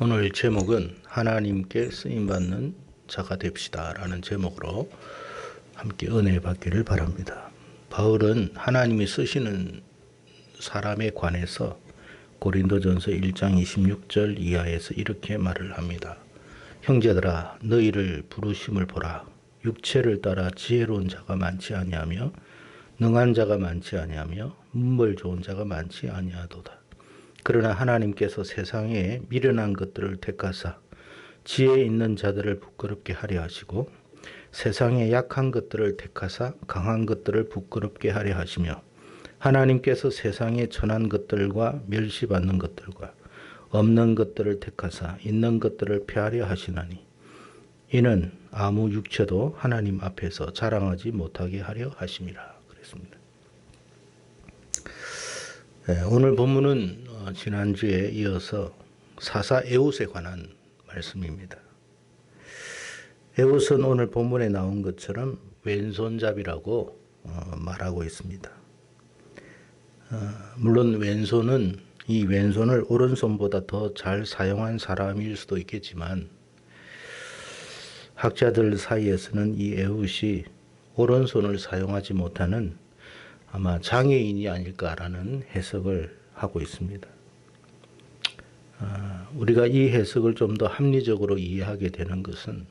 오늘 제목은 하나님께 쓰임받는 자가 됩시다 라는 제목으로 함께 은혜 받기를 바랍니다. 바울은 하나님이 쓰시는 사람에 관해서 고린도전서 1장 26절 이하에서 이렇게 말을 합니다. 형제들아 너희를 부르심을 보라. 육체를 따라 지혜로운 자가 많지 아니하며 능한 자가 많지 아니하며 문벌 좋은 자가 많지 아니하도다. 그러나 하나님께서 세상에 미련한 것들을 택하사 지혜 있는 자들을 부끄럽게 하려 하시고 세상에 약한 것들을 택하사 강한 것들을 부끄럽게 하려 하시며 하나님께서 세상에 천한 것들과 멸시받는 것들과 없는 것들을 택하사 있는 것들을 폐하려 하시나니 이는 아무 육체도 하나님 앞에서 자랑하지 못하게 하려 하심이라 그랬습니다. 오늘 본문은 지난주에 이어서 사사 에웃에 관한 말씀입니다. 에웃은 오늘 본문에 나온 것처럼 왼손잡이라고 말하고 있습니다. 물론 이 왼손을 오른손보다 더 잘 사용한 사람일 수도 있겠지만 학자들 사이에서는 이 에웃이 오른손을 사용하지 못하는 아마 장애인이 아닐까라는 해석을 하고 있습니다. 우리가 이 해석을 좀 더 합리적으로 이해하게 되는 것은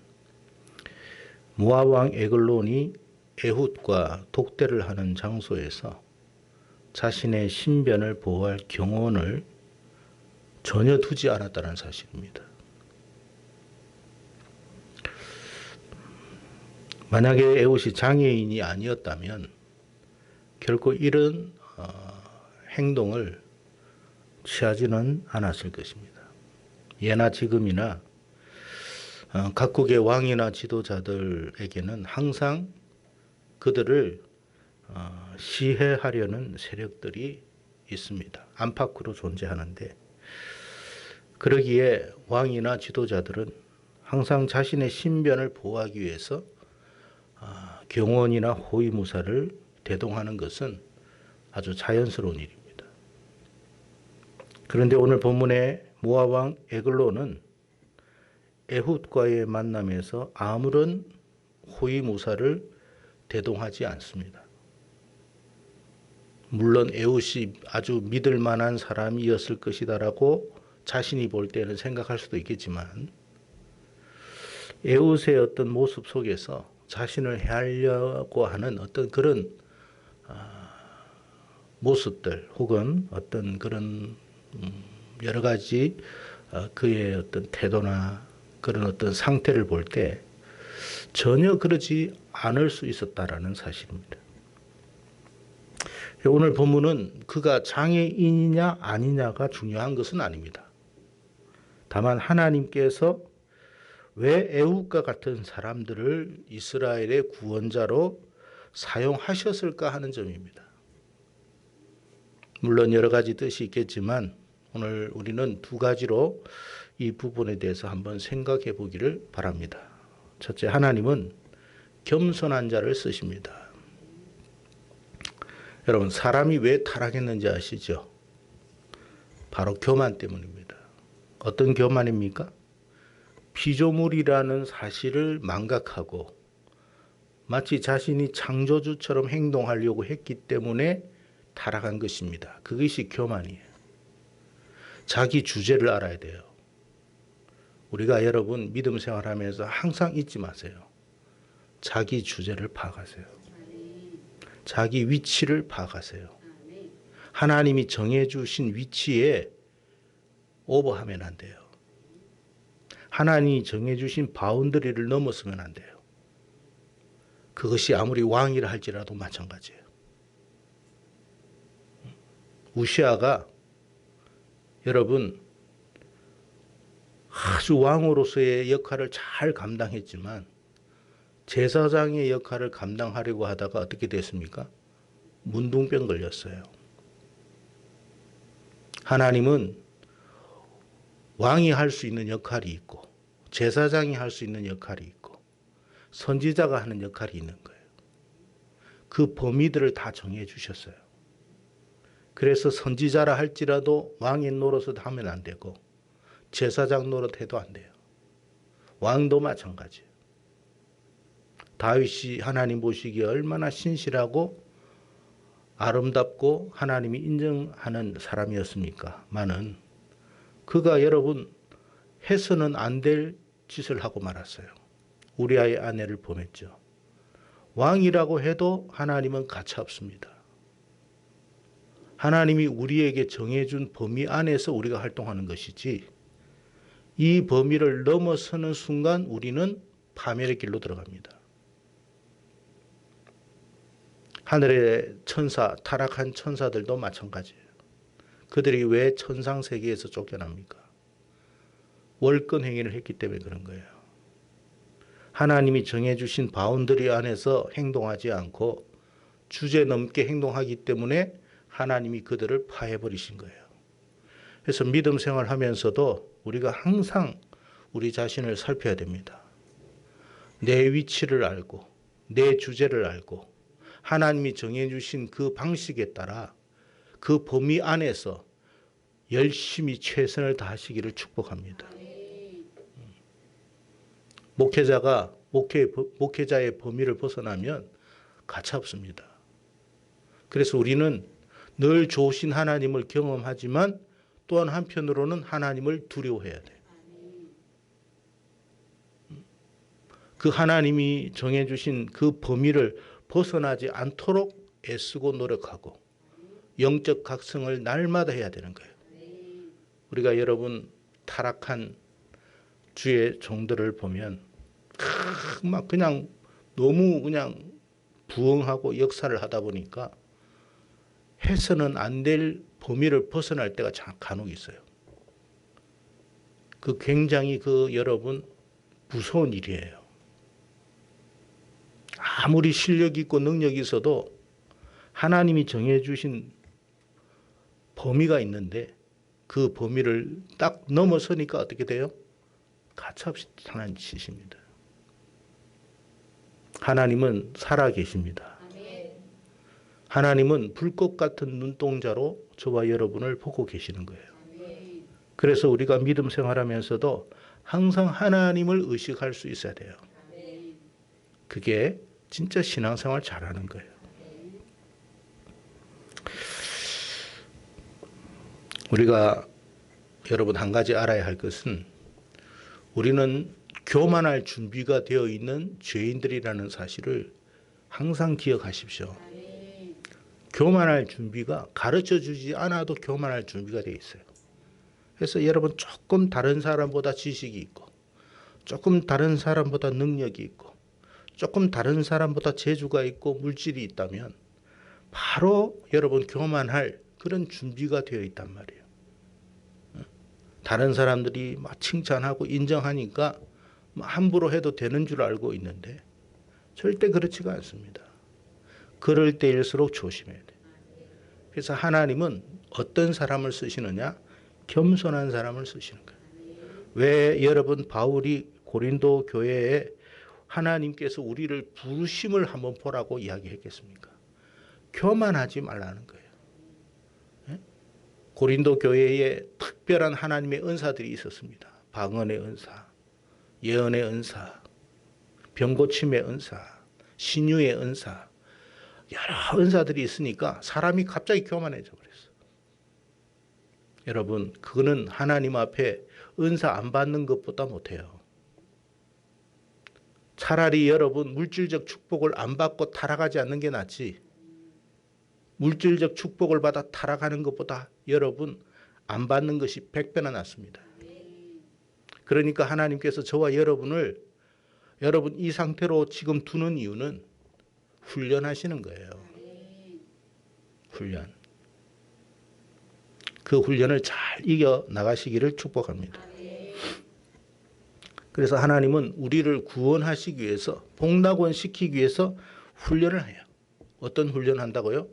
모압 왕 에글론이 에훗과 독대를 하는 장소에서 자신의 신변을 보호할 경호원을 전혀 두지 않았다는 사실입니다. 만약에 에훗이 장애인이 아니었다면 결코 이런 행동을 취하지는 않았을 것입니다. 예나 지금이나 각국의 왕이나 지도자들에게는 항상 그들을 시해하려는 세력들이 있습니다. 안팎으로 존재하는데 그러기에 왕이나 지도자들은 항상 자신의 신변을 보호하기 위해서 경원이나 호위무사를 대동하는 것은 아주 자연스러운 일입니다. 그런데 오늘 본문의 모압 왕 에글론은 에훗과의 만남에서 아무런 호위무사를 대동하지 않습니다. 물론 에훗이 아주 믿을 만한 사람이었을 것이다라고 자신이 볼 때는 생각할 수도 있겠지만 에훗의 어떤 모습 속에서 자신을 해하려고 하는 어떤 그런 모습들 혹은 어떤 그런 여러 가지 그의 어떤 태도나 그런 어떤 상태를 볼 때 전혀 그러지 않을 수 있었다라는 사실입니다. 오늘 본문은 그가 장애인이냐 아니냐가 중요한 것은 아닙니다. 다만 하나님께서 왜 에훗과 같은 사람들을 이스라엘의 구원자로 사용하셨을까 하는 점입니다. 물론 여러 가지 뜻이 있겠지만 오늘 우리는 두 가지로 이 부분에 대해서 한번 생각해 보기를 바랍니다. 첫째, 하나님은 겸손한 자를 쓰십니다. 여러분, 사람이 왜 타락했는지 아시죠? 바로 교만 때문입니다. 어떤 교만입니까? 피조물이라는 사실을 망각하고 마치 자신이 창조주처럼 행동하려고 했기 때문에 타락한 것입니다. 그것이 교만이에요. 자기 주제를 알아야 돼요. 우리가 여러분 믿음 생활하면서 항상 잊지 마세요. 자기 주제를 파악하세요. 자기 위치를 파악하세요. 하나님이 정해주신 위치에 오버하면 안 돼요. 하나님이 정해주신 바운더리를 넘어서면 안 돼요. 그것이 아무리 왕이라 할지라도 마찬가지예요. 우시아가 여러분 아주 왕으로서의 역할을 잘 감당했지만 제사장의 역할을 감당하려고 하다가 어떻게 됐습니까? 문둥병 걸렸어요. 하나님은 왕이 할 수 있는 역할이 있고 제사장이 할 수 있는 역할이 있고 선지자가 하는 역할이 있는 거예요. 그 범위들을 다 정해 주셨어요. 그래서 선지자라 할지라도 왕의 노릇을 하면 안 되고 제사장 노릇해도 안 돼요. 왕도 마찬가지예요. 다윗이 하나님 보시기에 얼마나 신실하고 아름답고 하나님이 인정하는 사람이었습니까? 많은 그가 여러분 해서는 안 될 짓을 하고 말았어요. 우리아의 아내를 범했죠. 왕이라고 해도 하나님은 가차없습니다. 하나님이 우리에게 정해준 범위 안에서 우리가 활동하는 것이지 이 범위를 넘어서는 순간 우리는 파멸의 길로 들어갑니다. 하늘의 천사, 타락한 천사들도 마찬가지예요. 그들이 왜 천상 세계에서 쫓겨납니까? 월권 행위를 했기 때문에 그런 거예요. 하나님이 정해주신 바운더리 안에서 행동하지 않고 주제 넘게 행동하기 때문에 하나님이 그들을 파해버리신 거예요. 그래서 믿음 생활하면서도 우리가 항상 우리 자신을 살펴야 됩니다. 내 위치를 알고 내 주제를 알고 하나님이 정해주신 그 방식에 따라 그 범위 안에서 열심히 최선을 다하시기를 축복합니다. 목회자의 범위를 벗어나면 가차없습니다. 그래서 우리는 늘 좋으신 하나님을 경험하지만 또한 한편으로는 하나님을 두려워해야 돼요. 그 하나님이 정해주신 그 범위를 벗어나지 않도록 애쓰고 노력하고 영적 각성을 날마다 해야 되는 거예요. 우리가 여러분 타락한 주의 종들을 보면 막 그냥 너무 그냥 부응하고 역사를 하다 보니까 해서는 안 될 범위를 벗어날 때가 간혹 있어요. 그 굉장히 여러분 무서운 일이에요. 아무리 실력 있고 능력이 있어도 하나님이 정해주신 범위가 있는데 그 범위를 딱 넘어서니까 어떻게 돼요? 가차없이 하나님 치십니다. 하나님은 살아계십니다. 하나님은 불꽃 같은 눈동자로 저와 여러분을 보고 계시는 거예요. 그래서 우리가 믿음 생활하면서도 항상 하나님을 의식할 수 있어야 돼요. 그게 진짜 신앙생활 잘하는 거예요. 우리가 여러분 한 가지 알아야 할 것은 우리는 교만할 준비가 되어 있는 죄인들이라는 사실을 항상 기억하십시오. 교만할 준비가 가르쳐 주지 않아도 교만할 준비가 되어 있어요. 그래서 여러분 조금 다른 사람보다 지식이 있고 조금 다른 사람보다 능력이 있고 조금 다른 사람보다 재주가 있고 물질이 있다면 바로 여러분 교만할 그런 준비가 되어 있단 말이에요. 다른 사람들이 막 칭찬하고 인정하니까 함부로 해도 되는 줄 알고 있는데 절대 그렇지가 않습니다. 그럴 때일수록 조심해야 돼요. 그래서 하나님은 어떤 사람을 쓰시느냐? 겸손한 사람을 쓰시는 거예요. 왜 여러분 바울이 고린도 교회에 하나님께서 우리를 부르심을 한번 보라고 이야기했겠습니까? 교만하지 말라는 거예요. 고린도 교회에 특별한 하나님의 은사들이 있었습니다. 방언의 은사, 예언의 은사, 병고침의 은사, 신유의 은사, 여러 은사들이 있으니까 사람이 갑자기 교만해져 버렸어. 여러분, 그거는 하나님 앞에 은사 안 받는 것보다 못해요. 차라리 여러분 물질적 축복을 안 받고 타락하지 않는 게 낫지. 물질적 축복을 받아 타락하는 것보다 여러분 안 받는 것이 100배나 낫습니다. 그러니까 하나님께서 저와 여러분을 여러분 이 상태로 지금 두는 이유는 훈련하시는 거예요. 훈련. 그 훈련을 잘 이겨 나가시기를 축복합니다. 그래서 하나님은 우리를 구원하시기 위해서 복락원 시키기 위해서 훈련을 해요. 어떤 훈련을 한다고요?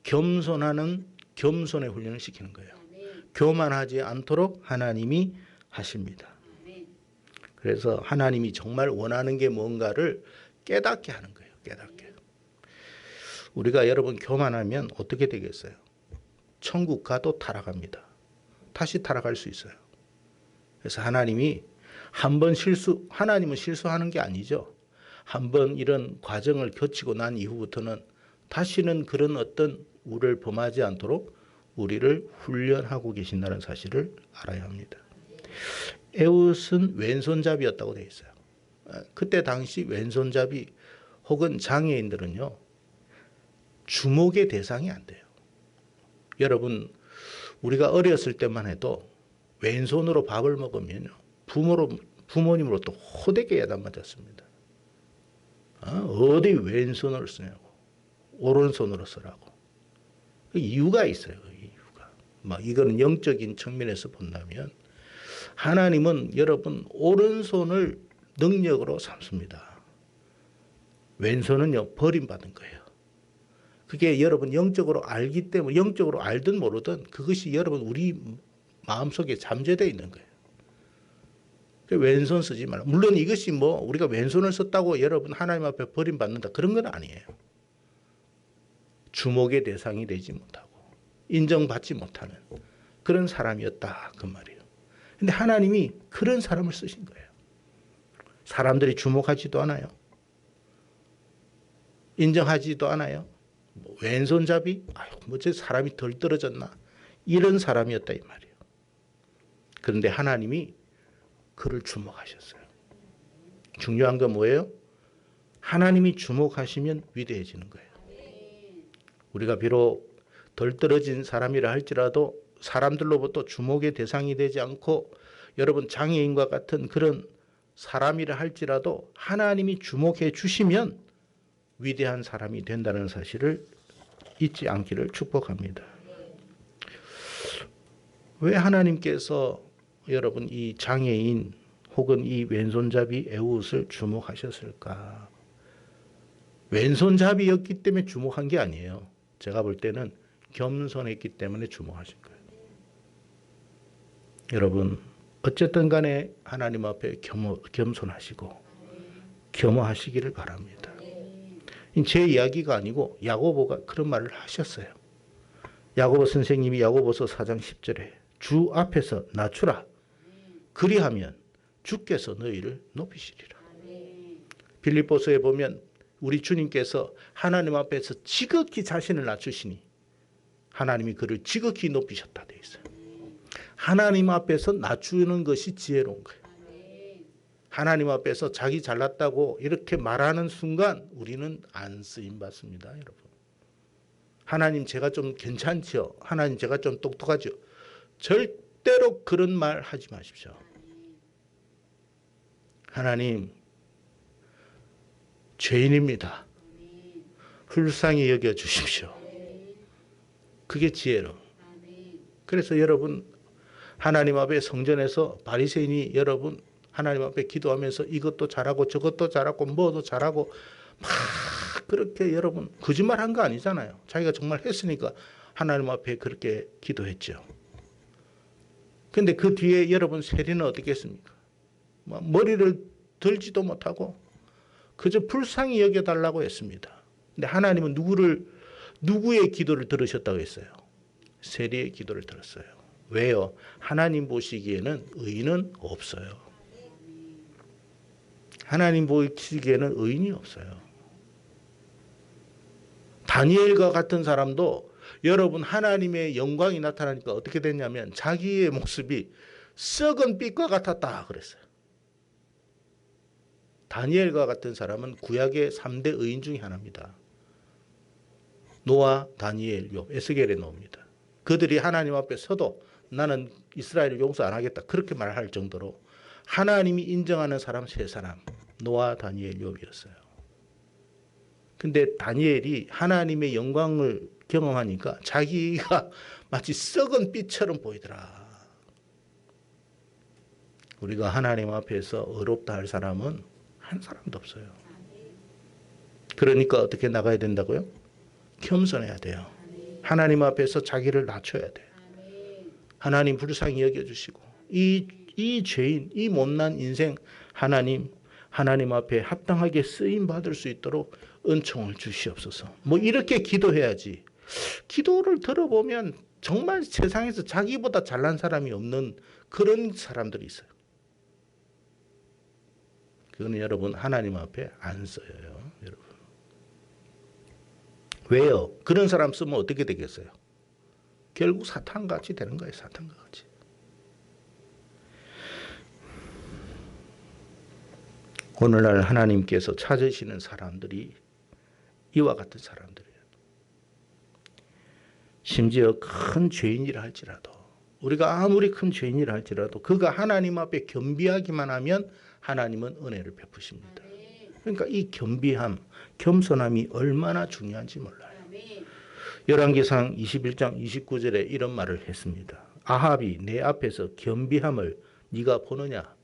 겸손하는 겸손의 훈련을 시키는 거예요. 교만하지 않도록 하나님이 하십니다. 그래서 하나님이 정말 원하는 게 뭔가를 깨닫게 하는 거예요. 깨닫게. 우리가 여러분 교만하면 어떻게 되겠어요? 천국 가도 타락합니다. 다시 타락할 수 있어요. 그래서 하나님은 실수하는 게 아니죠. 한번 이런 과정을 거치고 난 이후부터는 다시는 그런 어떤 우를 범하지 않도록 우리를 훈련하고 계신다는 사실을 알아야 합니다. 에웃은 왼손잡이였다고 되어 있어요. 그때 당시 왼손잡이 혹은 장애인들은요, 주목의 대상이 안 돼요. 여러분, 우리가 어렸을 때만 해도 왼손으로 밥을 먹으면요, 부모님으로부터 호되게 야단맞았습니다. 어디 왼손을 쓰냐고, 오른손으로 쓰라고. 그 이유가 있어요. 그 이유가. 이거는 영적인 측면에서 본다면 하나님은 여러분 오른손을 능력으로 삼습니다. 왼손은요, 버림받은 거예요. 그게 여러분 영적으로 알기 때문에, 영적으로 알든 모르든 그것이 여러분 우리 마음속에 잠재되어 있는 거예요. 왼손 쓰지 말라. 물론 이것이 우리가 왼손을 썼다고 여러분 하나님 앞에 버림받는다, 그런 건 아니에요. 주목의 대상이 되지 못하고 인정받지 못하는 그런 사람이었다, 그 말이에요. 근데 하나님이 그런 사람을 쓰신 거예요. 사람들이 주목하지도 않아요. 인정하지도 않아요. 왼손잡이? 저 사람이 덜 떨어졌나? 이런 사람이었다, 이 말이에요. 그런데 하나님이 그를 주목하셨어요. 중요한 건 뭐예요? 하나님이 주목하시면 위대해지는 거예요. 우리가 비록 덜 떨어진 사람이라 할지라도 사람들로부터 주목의 대상이 되지 않고 여러분 장애인과 같은 그런 사람이라 할지라도 하나님이 주목해 주시면 위대한 사람이 된다는 사실을 잊지 않기를 축복합니다. 왜 하나님께서 여러분 이 장애인 혹은 이 왼손잡이 에웃을 주목하셨을까? 왼손잡이였기 때문에 주목한 게 아니에요. 제가 볼 때는 겸손했기 때문에 주목하신 거예요. 여러분, 어쨌든 간에 하나님 앞에 겸손하시고 겸허하시기를 바랍니다. 제 이야기가 아니고 야고보가 그런 말을 하셨어요. 야고보 선생님이 야고보서 4장 10절에 주 앞에서 낮추라. 그리하면 주께서 너희를 높이시리라. 빌립보서에 보면 우리 주님께서 하나님 앞에서 지극히 자신을 낮추시니 하나님이 그를 지극히 높이셨다 되어 있어요. 하나님 앞에서 낮추는 것이 지혜로운 거예요. 하나님 앞에서 자기 잘났다고 이렇게 말하는 순간 우리는 안 쓰임 받습니다, 여러분. 하나님 제가 좀 괜찮죠? 하나님 제가 좀 똑똑하죠? 절대로 그런 말 하지 마십시오. 하나님 죄인입니다. 불쌍히 여겨 주십시오. 그게 지혜로. 그래서 여러분 하나님 앞에 성전에서 바리새인이 여러분 하나님 앞에 기도하면서 이것도 잘하고 저것도 잘하고 뭐도 잘하고 막 그렇게 여러분 거짓말한 거 아니잖아요. 자기가 정말 했으니까 하나님 앞에 그렇게 기도했죠. 근데 그 뒤에 여러분 세리는 어떻게 했습니까? 머리를 들지도 못하고 그저 불쌍히 여겨달라고 했습니다. 근데 하나님은 누구의 기도를 들으셨다고 했어요? 세리의 기도를 들었어요. 왜요? 하나님 보시기에는 의인은 없어요. 하나님 보시기에는 의인이 없어요. 다니엘과 같은 사람도 여러분 하나님의 영광이 나타나니까 어떻게 됐냐면 자기의 모습이 썩은 빛과 같았다 그랬어요. 다니엘과 같은 사람은 구약의 3대 의인 중에 하나입니다. 노아, 다니엘, 욥, 에스겔에 나옵니다. 그들이 하나님 앞에 서도 나는 이스라엘을 용서 안 하겠다 그렇게 말할 정도로 하나님이 인정하는 사람 3사람 노아, 다니엘, 욥이었어요. 근데 다니엘이 하나님의 영광을 경험하니까 자기가 마치 썩은 빛처럼 보이더라. 우리가 하나님 앞에서 어렵다 할 사람은 한 사람도 없어요. 그러니까 어떻게 나가야 된다고요? 겸손해야 돼요. 하나님 앞에서 자기를 낮춰야 돼요. 하나님 불쌍히 여겨주시고 이 죄인, 이 못난 인생 하나님 앞에 합당하게 쓰임받을 수 있도록 은총을 주시옵소서. 이렇게 기도해야지. 기도를 들어보면 정말 세상에서 자기보다 잘난 사람이 없는 그런 사람들이 있어요. 그거는 여러분 하나님 앞에 안 써요. 여러분. 왜요? 그런 사람 쓰면 어떻게 되겠어요? 결국 사탄같이 되는 거예요. 사탄과 같이. 오늘날 하나님께서 찾으시는 사람들이 이와 같은 사람들이에요. 심지어 큰 죄인이라 할지라도, 우리가 아무리 큰 죄인이라 할지라도 그가 하나님 앞에 겸비하기만 하면 하나님은 은혜를 베푸십니다. 그러니까 이 겸비함, 겸손함이 얼마나 중요한지 몰라요. 열왕기상 21장 29절에 이런 말을 했습니다. 아합이 내 앞에서 겸비함을 네가 보느냐?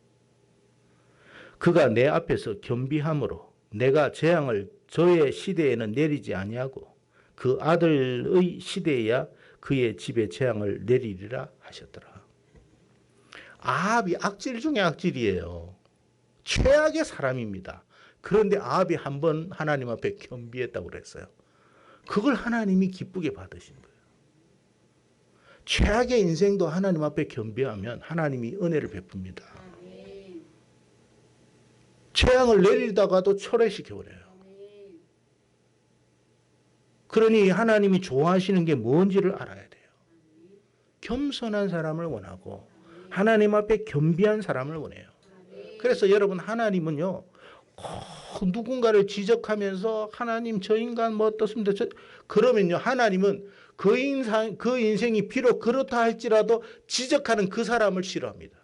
그가 내 앞에서 겸비함으로 내가 재앙을 저의 시대에는 내리지 아니하고 그 아들의 시대에야 그의 집에 재앙을 내리리라 하셨더라. 아합이 악질 중에 악질이에요. 최악의 사람입니다. 그런데 아합이 한번 하나님 앞에 겸비했다고 그랬어요. 그걸 하나님이 기쁘게 받으신 거예요. 최악의 인생도 하나님 앞에 겸비하면 하나님이 은혜를 베풉니다. 재앙을 내리다가도 초래시켜버려요. 그러니 하나님이 좋아하시는 게 뭔지를 알아야 돼요. 겸손한 사람을 원하고 하나님 앞에 겸비한 사람을 원해요. 그래서 여러분 하나님은요. 누군가를 지적하면서 하나님 저 인간 뭐 어떻습니다. 그러면요 하나님은 그 인생이 비록 그렇다 할지라도 지적하는 그 사람을 싫어합니다.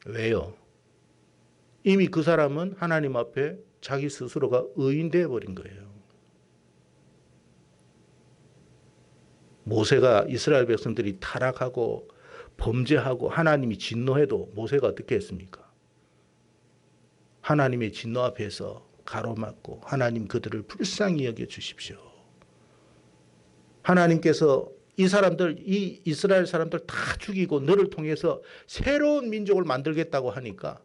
왜요? 이미 그 사람은 하나님 앞에 자기 스스로가 의인되어 버린 거예요. 모세가 이스라엘 백성들이 타락하고 범죄하고 하나님이 진노해도 모세가 어떻게 했습니까? 하나님의 진노 앞에서 가로막고 하나님 그들을 불쌍히 여겨 주십시오. 하나님께서 이 이스라엘 사람들 다 죽이고 너를 통해서 새로운 민족을 만들겠다고 하니까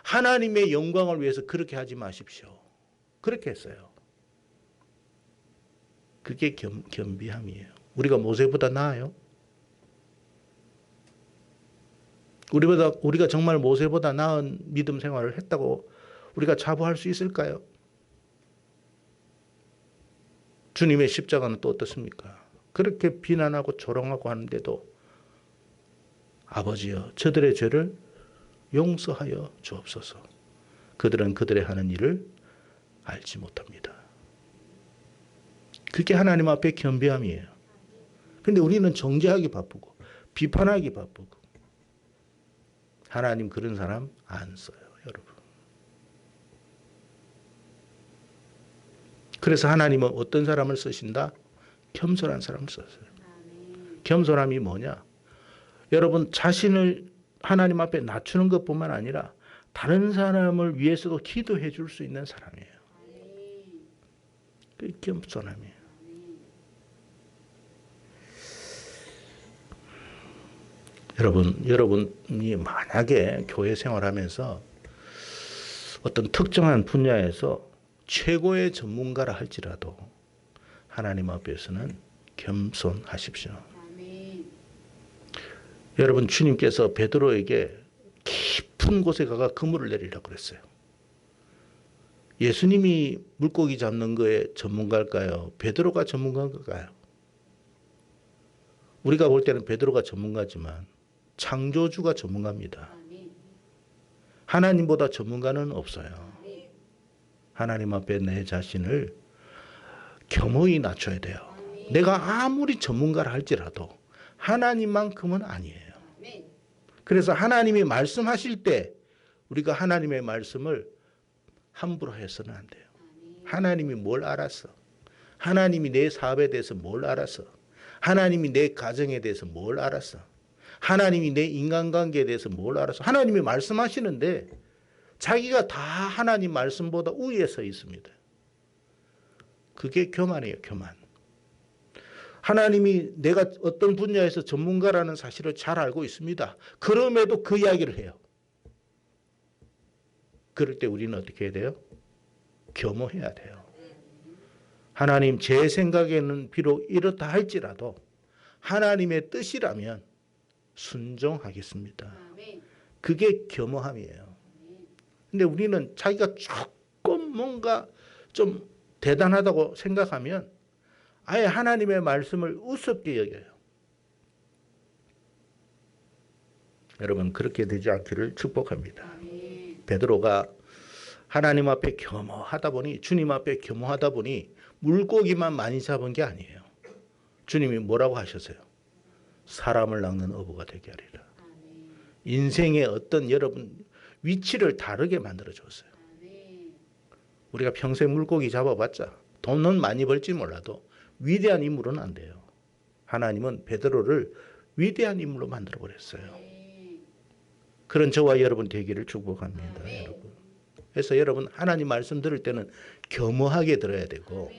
하나님의 영광을 위해서 그렇게 하지 마십시오. 그렇게 했어요. 그게 겸비함이에요. 우리가 모세보다 나아요? 우리가 정말 모세보다 나은 믿음 생활을 했다고 우리가 자부할 수 있을까요? 주님의 십자가는 또 어떻습니까? 그렇게 비난하고 조롱하고 하는데도 아버지여 저들의 죄를 용서하여 주옵소서. 그들은 그들의 하는 일을 알지 못합니다. 그게 하나님 앞에 겸비함이에요. 그런데 우리는 정죄하기 바쁘고 비판하기 바쁘고 하나님 그런 사람 안 써요. 여러분. 그래서 하나님은 어떤 사람을 쓰신다? 겸손한 사람을 썼어요. 겸손함이 뭐냐? 여러분 자신을 하나님 앞에 낮추는 것뿐만 아니라 다른 사람을 위해서도 기도해 줄 수 있는 사람이에요. 그 겸손함이에요. 여러분이 만약에 교회 생활하면서 어떤 특정한 분야에서 최고의 전문가라 할지라도 하나님 앞에서는 겸손하십시오. 여러분 주님께서 베드로에게 깊은 곳에 가가 그물을 내리라고 그랬어요. 예수님이 물고기 잡는 거에 전문가일까요? 베드로가 전문가일까요? 우리가 볼 때는 베드로가 전문가지만 창조주가 전문가입니다. 하나님보다 전문가는 없어요. 하나님 앞에 내 자신을 겸허히 낮춰야 돼요. 내가 아무리 전문가라 할지라도 하나님만큼은 아니에요. 그래서 하나님이 말씀하실 때 우리가 하나님의 말씀을 함부로 해서는 안 돼요. 하나님이 뭘 알았어? 하나님이 내 사업에 대해서 뭘 알았어? 하나님이 내 가정에 대해서 뭘 알았어? 하나님이 내 인간관계에 대해서 뭘 알았어? 하나님이 말씀하시는데 자기가 다 하나님 말씀보다 우위에 서 있습니다. 그게 교만이에요. 교만. 하나님이 내가 어떤 분야에서 전문가라는 사실을 잘 알고 있습니다. 그럼에도 그 이야기를 해요. 그럴 때 우리는 어떻게 해야 돼요? 겸허해야 돼요. 하나님 제 생각에는 비록 이렇다 할지라도 하나님의 뜻이라면 순종하겠습니다. 그게 겸허함이에요. 근데 우리는 자기가 조금 뭔가 좀 대단하다고 생각하면 아예 하나님의 말씀을 우습게 여겨요. 여러분 그렇게 되지 않기를 축복합니다. 베드로가 하나님 앞에 겸허하다 보니 주님 앞에 겸허하다 보니 물고기만 많이 잡은 게 아니에요. 주님이 뭐라고 하셨어요? 사람을 낚는 어부가 되게 하리라. 인생의 어떤 여러분 위치를 다르게 만들어 줬어요. 우리가 평생 물고기 잡아봤자 돈은 많이 벌지 몰라도 위대한 인물은 안 돼요. 하나님은 베드로를 위대한 인물로 만들어 버렸어요. 그런 저와 여러분 되기를 축복합니다. 여러분. 그래서 여러분 하나님 말씀 들을 때는 겸허하게 들어야 되고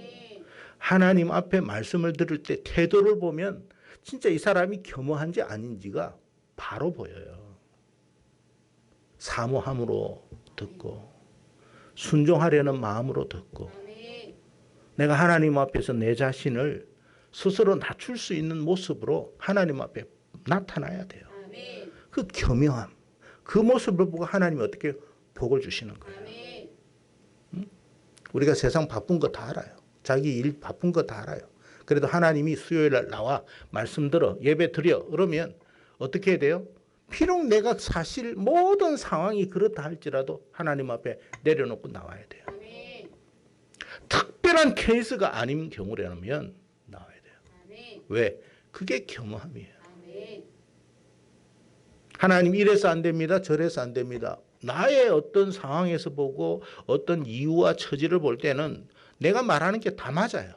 하나님 앞에 말씀을 들을 때 태도를 보면 진짜 이 사람이 겸허한지 아닌지가 바로 보여요. 사모함으로 듣고 순종하려는 마음으로 듣고 내가 하나님 앞에서 내 자신을 스스로 낮출 수 있는 모습으로 하나님 앞에 나타나야 돼요. 그 겸허함, 그 모습을 보고 하나님이 어떻게 복을 주시는 거예요. 우리가 세상 바쁜 거 다 알아요. 자기 일 바쁜 거 다 알아요. 그래도 하나님이 수요일날 나와 말씀 들어 예배 드려 그러면 어떻게 해야 돼요? 비록 내가 사실 모든 상황이 그렇다 할지라도 하나님 앞에 내려놓고 나와야 돼요. 특별한 케이스가 아닌 경우라면 나와야 돼요. 왜? 그게 겸허함이에요. 하나님 이래서 안 됩니다. 저래서 안 됩니다. 나의 어떤 상황에서 보고 어떤 이유와 처지를 볼 때는 내가 말하는 게 다 맞아요.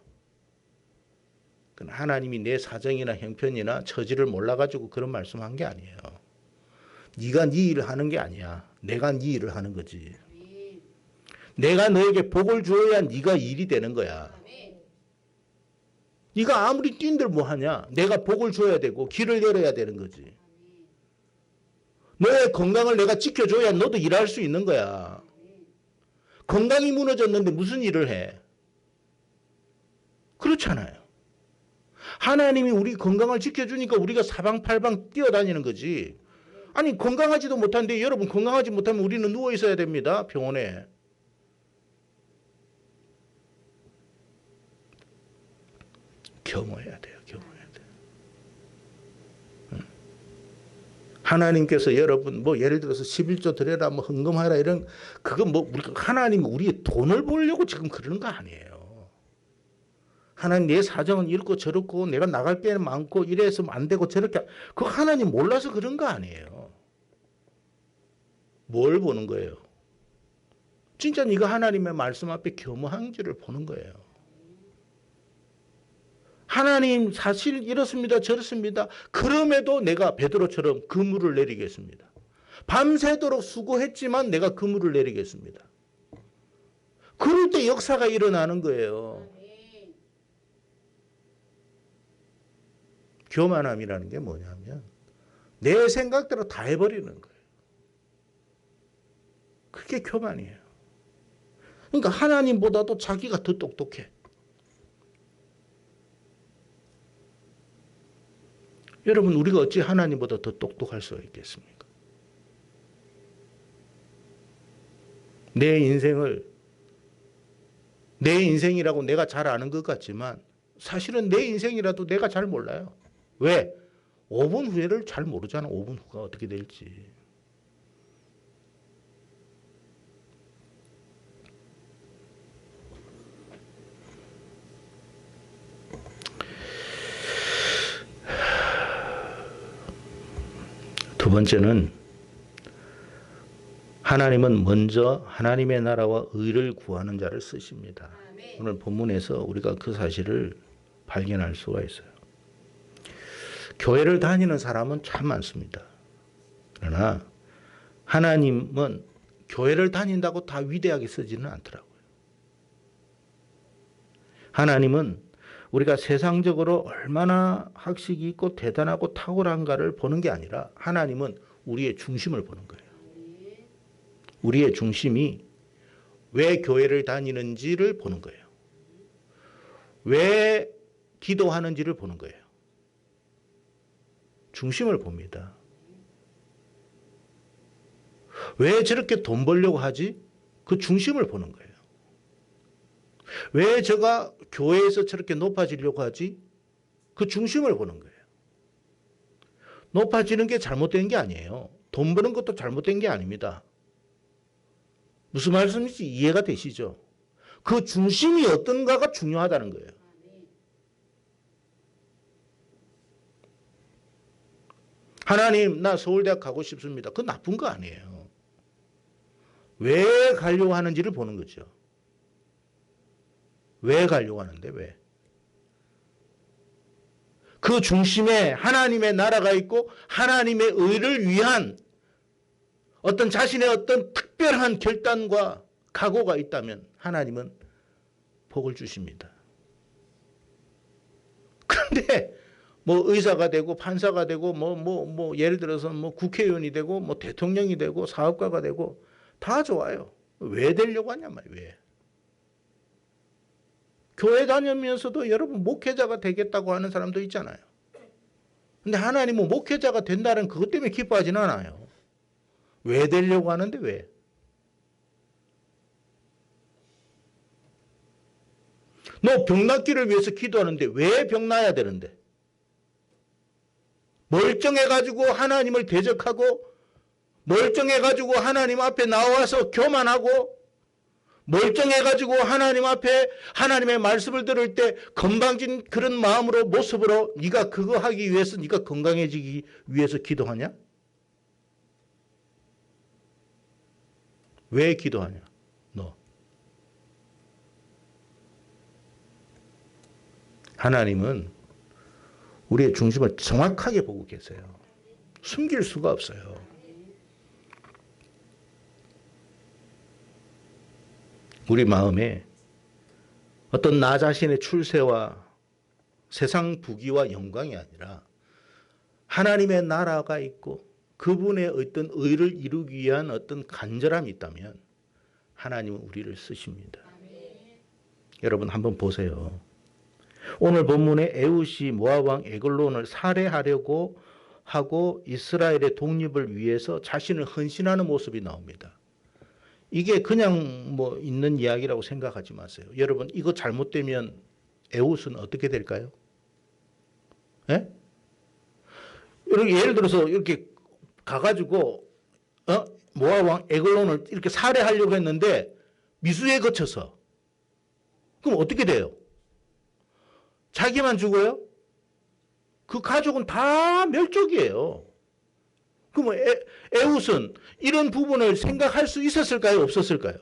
하나님이 내 사정이나 형편이나 처지를 몰라가지고 그런 말씀한 게 아니에요. 네가 네 일을 하는 게 아니야. 내가 네 일을 하는 거지. 내가 너에게 복을 주어야 네가 일이 되는 거야. 네가 아무리 뛴들 뭐하냐. 내가 복을 줘야 되고 길을 열어야 되는 거지. 너의 건강을 내가 지켜줘야 너도 일할 수 있는 거야. 건강이 무너졌는데 무슨 일을 해? 그렇잖아요. 하나님이 우리 건강을 지켜주니까 우리가 사방팔방 뛰어다니는 거지. 아니 건강하지도 못한데 여러분 건강하지 못하면 우리는 누워 있어야 됩니다. 병원에. 겸허해야 돼요. 겸허해야 돼요. 하나님께서 여러분 뭐 예를 들어서 11조 드려라 뭐 헌금하라 이런 그건 뭐 우리가 하나님 우리의 돈을 벌려고 지금 그러는 거 아니에요. 하나님 내 사정은 이렇고 저렇고 내가 나갈 게 많고 이래서 안 되고 저렇게 그거 하나님 몰라서 그런 거 아니에요. 뭘 보는 거예요? 진짜 네가 하나님의 말씀 앞에 겸허한지를 보는 거예요. 하나님 사실 이렇습니다. 저렇습니다. 그럼에도 내가 베드로처럼 그물을 내리겠습니다. 밤새도록 수고했지만 내가 그물을 내리겠습니다. 그럴 때 역사가 일어나는 거예요. 교만함이라는 게 뭐냐면 내 생각대로 다 해버리는 거예요. 그게 교만이에요. 그러니까 하나님보다도 자기가 더 똑똑해. 여러분 우리가 어찌 하나님보다 더 똑똑할 수가 있겠습니까? 내 인생이라고 내가 잘 아는 것 같지만 사실은 내 인생이라도 내가 잘 몰라요. 왜? 5분 후를 잘 모르잖아. 5분 후가 어떻게 될지. 두 번째는 하나님은 먼저 하나님의 나라와 의를 구하는 자를 쓰십니다. 오늘 본문에서 우리가 그 사실을 발견할 수가 있어요. 교회를 다니는 사람은 참 많습니다. 그러나 하나님은 교회를 다닌다고 다 위대하게 쓰지는 않더라고요. 하나님은 우리가 세상적으로 얼마나 학식이 있고 대단하고 탁월한가를 보는 게 아니라 하나님은 우리의 중심을 보는 거예요. 우리의 중심이 왜 교회를 다니는지를 보는 거예요. 왜 기도하는지를 보는 거예요. 중심을 봅니다. 왜 저렇게 돈 벌려고 하지? 그 중심을 보는 거예요. 왜 저가 교회에서 저렇게 높아지려고 하지? 그 중심을 보는 거예요. 높아지는 게 잘못된 게 아니에요. 돈 버는 것도 잘못된 게 아닙니다. 무슨 말씀인지 이해가 되시죠? 그 중심이 어떤가가 중요하다는 거예요. 하나님, 나 서울대학 가고 싶습니다. 그건 나쁜 거 아니에요. 왜 가려고 하는지를 보는 거죠. 왜 가려고 하는데, 왜? 그 중심에 하나님의 나라가 있고 하나님의 의를 위한 어떤 자신의 어떤 특별한 결단과 각오가 있다면 하나님은 복을 주십니다. 그런데 뭐 의사가 되고 판사가 되고 뭐 예를 들어서 뭐 국회의원이 되고 뭐 대통령이 되고 사업가가 되고 다 좋아요. 왜 되려고 하냐 말이에요. 왜? 교회 다니면서도 여러분 목회자가 되겠다고 하는 사람도 있잖아요. 근데 하나님은 목회자가 된다는 그것 때문에 기뻐하지는 않아요. 왜 되려고 하는데 왜? 너 병낫기를 위해서 기도하는데 왜 병나야 되는데? 멀쩡해가지고 하나님을 대적하고 멀쩡해가지고 하나님 앞에 나와서 교만하고 멀쩡해가지고 하나님 앞에 하나님의 말씀을 들을 때 건방진 그런 마음으로 모습으로 네가 그거 하기 위해서 네가 건강해지기 위해서 기도하냐? 왜 기도하냐? 너. 하나님은 우리의 중심을 정확하게 보고 계세요. 숨길 수가 없어요. 우리 마음에 어떤 나 자신의 출세와 세상 부귀와 영광이 아니라 하나님의 나라가 있고 그분의 어떤 의를 이루기 위한 어떤 간절함이 있다면 하나님은 우리를 쓰십니다. 여러분 한번 보세요. 오늘 본문에 에훗이 모압 왕 에글론을 살해하려고 하고 이스라엘의 독립을 위해서 자신을 헌신하는 모습이 나옵니다. 이게 그냥 뭐 있는 이야기라고 생각하지 마세요. 여러분 이거 잘못되면 에훗은 어떻게 될까요? 예? 예를 들어서 이렇게 가가지고 모압 왕 에글론을 이렇게 살해하려고 했는데 미수에 거쳐서 그럼 어떻게 돼요? 자기만 죽어요? 그 가족은 다 멸족이에요. 그럼 에훗은 이런 부분을 생각할 수 있었을까요? 없었을까요?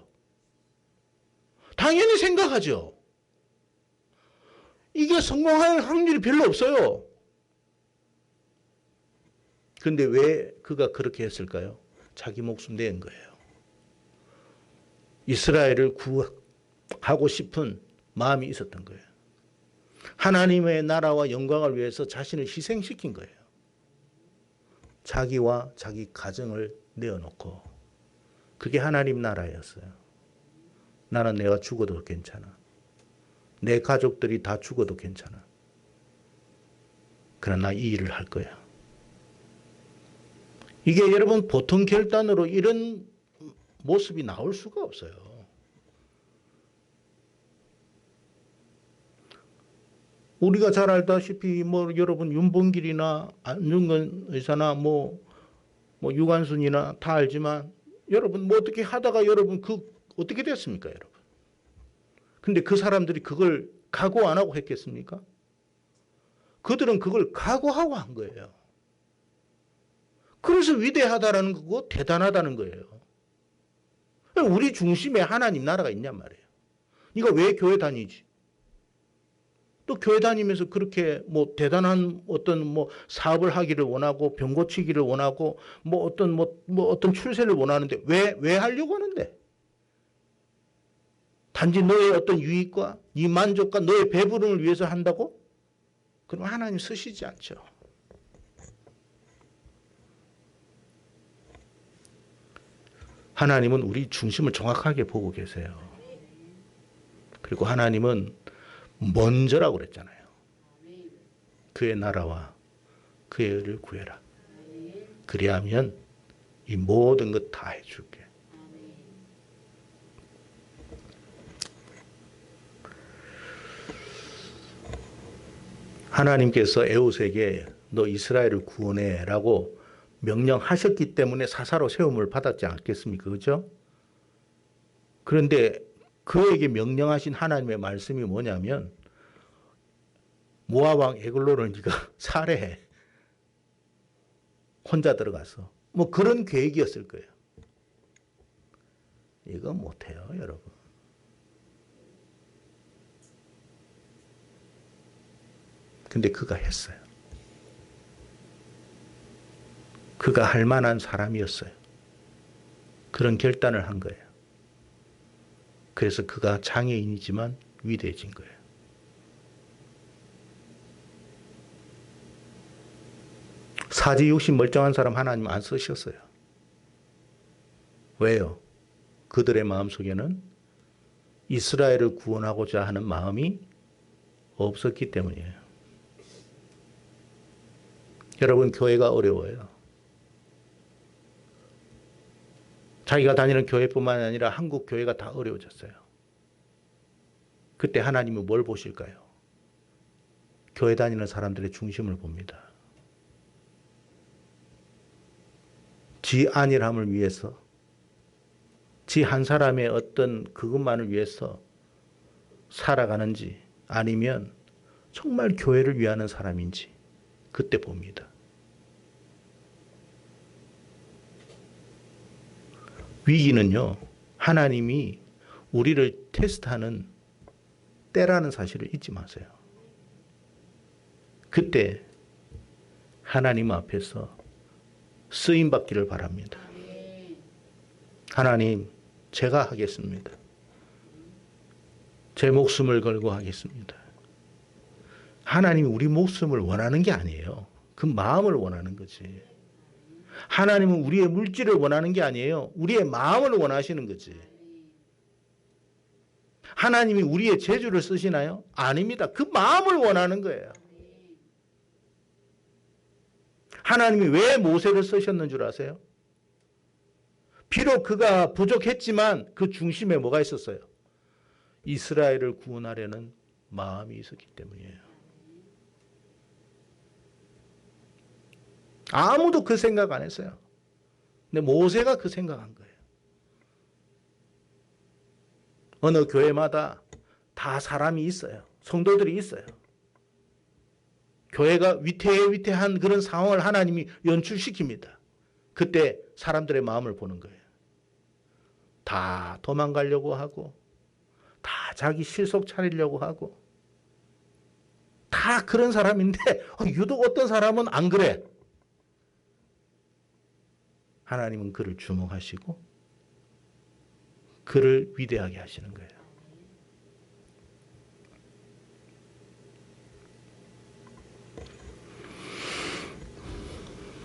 당연히 생각하죠. 이게 성공할 확률이 별로 없어요. 그런데 왜 그가 그렇게 했을까요? 자기 목숨 낸 거예요. 이스라엘을 구하고 싶은 마음이 있었던 거예요. 하나님의 나라와 영광을 위해서 자신을 희생시킨 거예요. 자기와 자기 가정을 내어놓고 그게 하나님 나라였어요. 나는 내가 죽어도 괜찮아. 내 가족들이 다 죽어도 괜찮아. 그러나 이 일을 할 거야. 이게 여러분 보통 결단으로 이런 모습이 나올 수가 없어요. 우리가 잘 알다시피 뭐 여러분 윤봉길이나 안중근 의사나 뭐 유관순이나 다 알지만 여러분 뭐 어떻게 하다가 여러분 어떻게 됐습니까, 여러분? 근데 그 사람들이 그걸 각오 안 하고 했겠습니까? 그들은 그걸 각오하고 한 거예요. 그래서 위대하다라는 거고 대단하다는 거예요. 우리 중심에 하나님 나라가 있냔 말이에요. 네가 왜 교회 다니지? 또 교회 다니면서 그렇게 뭐 대단한 어떤 뭐 사업을 하기를 원하고 병 고치기를 원하고 뭐 어떤 출세를 원하는데 왜 하려고 하는데? 단지 너의 어떤 유익과 네 만족과 너의 배부름을 위해서 한다고? 그럼 하나님 쓰시지 않죠. 하나님은 우리 중심을 정확하게 보고 계세요. 그리고 하나님은 먼저라고 그랬잖아요. 그의 나라와 그의 의를 구해라. 그리하면 이 모든 것 다 해줄게. 하나님께서 에웃에게 너 이스라엘을 구원해라고 명령하셨기 때문에 사사로 세움을 받았지 않겠습니까? 그렇죠? 그런데 그에게 명령하신 하나님의 말씀이 뭐냐면 모압 왕 에글론을 네가 살해해. 혼자 들어가서. 뭐 그런 계획이었을 거예요. 이거 못해요, 여러분. 근데 그가 했어요. 그가 할 만한 사람이었어요. 그런 결단을 한 거예요. 그래서 그가 장애인이지만 위대해진 거예요. 사지 육신 멀쩡한 사람 하나님 안 쓰셨어요. 왜요? 그들의 마음속에는 이스라엘을 구원하고자 하는 마음이 없었기 때문이에요. 여러분, 교회가 어려워요. 자기가 다니는 교회뿐만 아니라 한국 교회가 다 어려워졌어요. 그때 하나님은 뭘 보실까요? 교회 다니는 사람들의 중심을 봅니다. 지 안일함을 위해서, 지 한 사람의 어떤 그것만을 위해서 살아가는지 아니면 정말 교회를 위하는 사람인지 그때 봅니다. 위기는요, 하나님이 우리를 테스트하는 때라는 사실을 잊지 마세요. 그때 하나님 앞에서 쓰임받기를 바랍니다. 하나님, 제가 하겠습니다. 제 목숨을 걸고 하겠습니다. 하나님이 우리 목숨을 원하는 게 아니에요. 그 마음을 원하는 거지. 하나님은 우리의 물질을 원하는 게 아니에요. 우리의 마음을 원하시는 거지. 하나님이 우리의 재주를 쓰시나요? 아닙니다. 그 마음을 원하는 거예요. 하나님이 왜 모세를 쓰셨는 줄 아세요? 비록 그가 부족했지만 그 중심에 뭐가 있었어요? 이스라엘을 구원하려는 마음이 있었기 때문이에요. 아무도 그 생각 안 했어요. 근데 모세가 그 생각한 거예요. 어느 교회마다 다 사람이 있어요. 성도들이 있어요. 교회가 위태위태한 그런 상황을 하나님이 연출시킵니다. 그때 사람들의 마음을 보는 거예요. 다 도망가려고 하고, 다 자기 실속 차리려고 하고, 다 그런 사람인데 유독 어떤 사람은 안 그래. 하나님은 그를 주목하시고 그를 위대하게 하시는 거예요.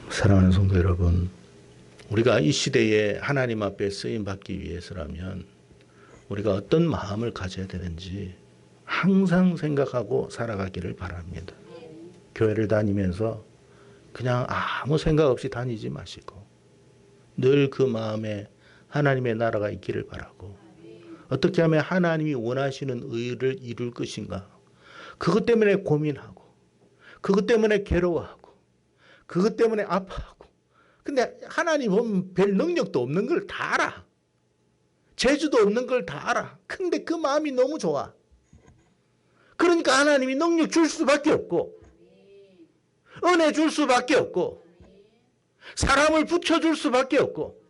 사랑하는 성도 여러분, 우리가 이 시대에 하나님 앞에 쓰임받기 위해서라면 우리가 어떤 마음을 가져야 되는지 항상 생각하고 살아가기를 바랍니다. 교회를 다니면서 그냥 아무 생각 없이 다니지 마시고 늘 그 마음에 하나님의 나라가 있기를 바라고, 어떻게 하면 하나님이 원하시는 의를 이룰 것인가, 그것 때문에 고민하고, 그것 때문에 괴로워하고, 그것 때문에 아파하고. 근데 하나님은 별 능력도 없는 걸 다 알아. 재주도 없는 걸 다 알아. 근데 그 마음이 너무 좋아. 그러니까 하나님이 능력 줄 수밖에 없고, 은혜 줄 수밖에 없고, 사람을 붙여줄 수밖에 없고.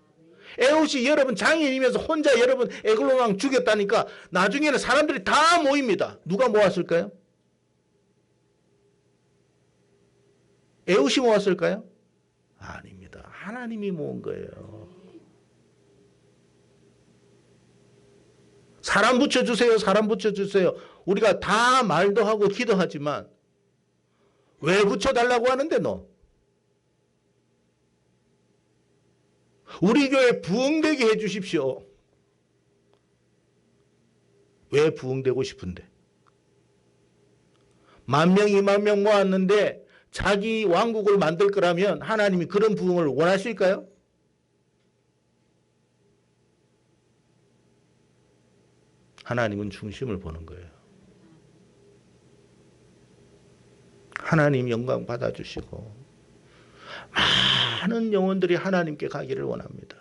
에웃이 여러분 장애인이면서 혼자 여러분 에글론 왕 죽였다니까 나중에는 사람들이 다 모입니다. 누가 모았을까요? 에웃이 모았을까요? 아닙니다. 하나님이 모은 거예요. 사람 붙여주세요. 사람 붙여주세요. 우리가 다 말도 하고 기도하지만 왜 붙여달라고 하는데 너? 우리 교회 부흥되게 해주십시오. 왜 부흥되고 싶은데? 10,000명, 20,000명 모았는데 자기 왕국을 만들 거라면 하나님이 그런 부흥을 원하실까요? 하나님은 중심을 보는 거예요. 하나님 영광 받아주시고 많은 영혼들이 하나님께 가기를 원합니다.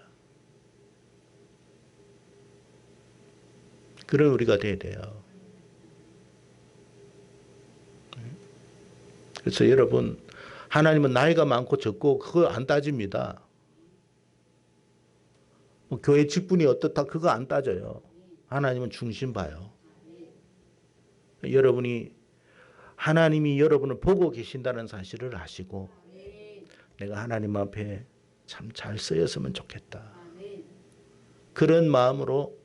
그런 우리가 돼야 돼요. 그래서 여러분, 하나님은 나이가 많고 적고 그거 안 따집니다. 뭐 교회 직분이 어떻다 그거 안 따져요. 하나님은 중심 봐요. 여러분이 하나님이 여러분을 보고 계신다는 사실을 아시고 내가 하나님 앞에 참 잘 쓰였으면 좋겠다. 그런 마음으로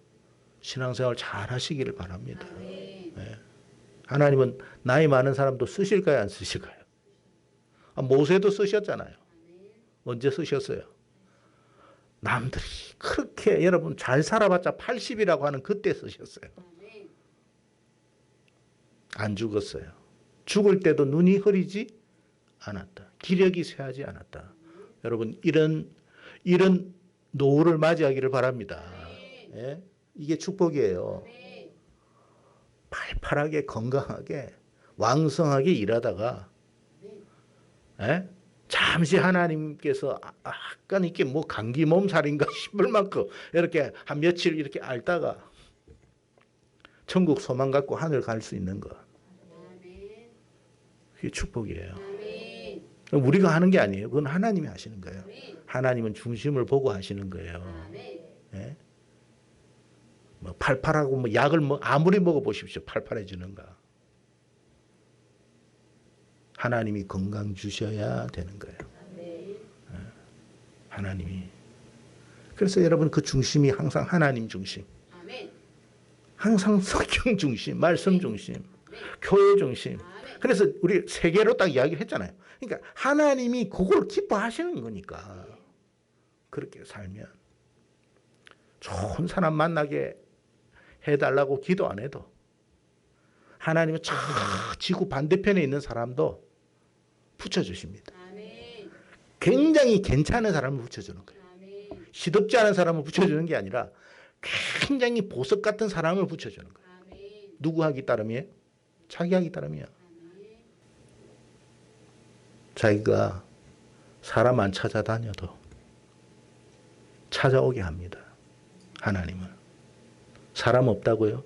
신앙생활 잘 하시기를 바랍니다. 네. 하나님은 나이 많은 사람도 쓰실까요? 안 쓰실까요? 모세도 쓰셨잖아요. 언제 쓰셨어요? 남들이 그렇게 여러분 잘 살아봤자 80이라고 하는 그때 쓰셨어요. 안 죽었어요. 죽을 때도 눈이 흐리지 않았다. 기력이 쇠하지 않았다. 여러분 이런 노후를 맞이하기를 바랍니다. 예? 이게 축복이에요. 팔팔하게 건강하게 왕성하게 일하다가 예? 잠시 하나님께서 약간 이렇게 뭐 감기 몸살인가 싶을 만큼 이렇게 한 며칠 이렇게 앓다가 천국 소망 갖고 하늘 갈 수 있는 것. 그게 축복이에요. 우리가 하는 게 아니에요. 그건 하나님이 하시는 거예요. 하나님은 중심을 보고 하시는 거예요. 예? 뭐 팔팔하고 뭐 약을 뭐 아무리 먹어 보십시오. 팔팔해지는가. 하나님이 건강 주셔야 되는 거예요. 하나님이. 그래서 여러분 그 중심이 항상 하나님 중심. 항상 성경 중심, 말씀 중심, 교회 중심. 그래서 우리 세 개로 딱 이야기를 했잖아요. 그러니까 하나님이 그걸 기뻐하시는 거니까 그렇게 살면 좋은 사람 만나게 해달라고 기도 안 해도 하나님은 저 지구 반대편에 있는 사람도 붙여주십니다. 굉장히 괜찮은 사람을 붙여주는 거예요. 시덥지 않은 사람을 붙여주는 게 아니라 굉장히 보석 같은 사람을 붙여주는 거예요. 누구 하기 따름이에요? 자기 하기 따름이에요. 자기가 사람 안 찾아다녀도 찾아오게 합니다. 하나님은. 사람 없다고요?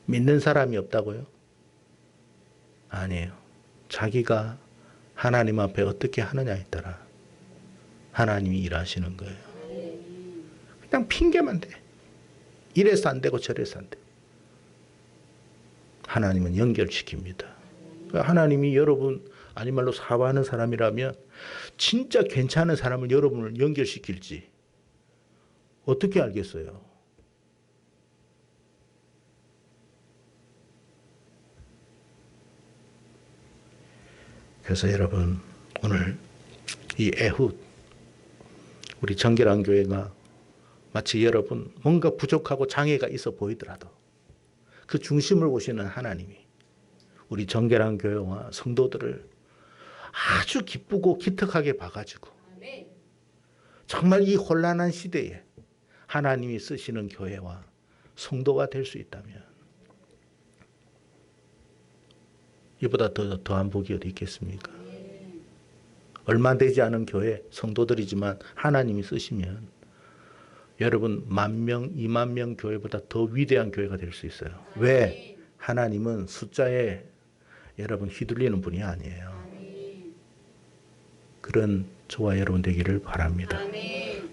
믿는 사람이 없다고요? 아니에요. 자기가 하나님 앞에 어떻게 하느냐에 따라 하나님이 일하시는 거예요. 그냥 핑계만 대. 이래서 안 되고 저래서 안 돼. 하나님은 연결시킵니다. 하나님이 여러분 아니 말로 사과하는 사람이라면 진짜 괜찮은 사람을 여러분을 연결시킬지 어떻게 알겠어요? 그래서 여러분 오늘 이 에훗 우리 정결한 교회가 마치 여러분 뭔가 부족하고 장애가 있어 보이더라도 그 중심을 보시는 하나님이 우리 정결한 교회와 성도들을 아주 기쁘고 기특하게 봐가지고 정말 이 혼란한 시대에 하나님이 쓰시는 교회와 성도가 될 수 있다면 이보다 더한 복이 어디 있겠습니까? 얼마 되지 않은 교회 성도들이지만 하나님이 쓰시면 여러분 10,000명, 20,000명 교회보다 더 위대한 교회가 될 수 있어요. 왜? 하나님은 숫자에 여러분 휘둘리는 분이 아니에요. 그런 저와 여러분 되기를 바랍니다.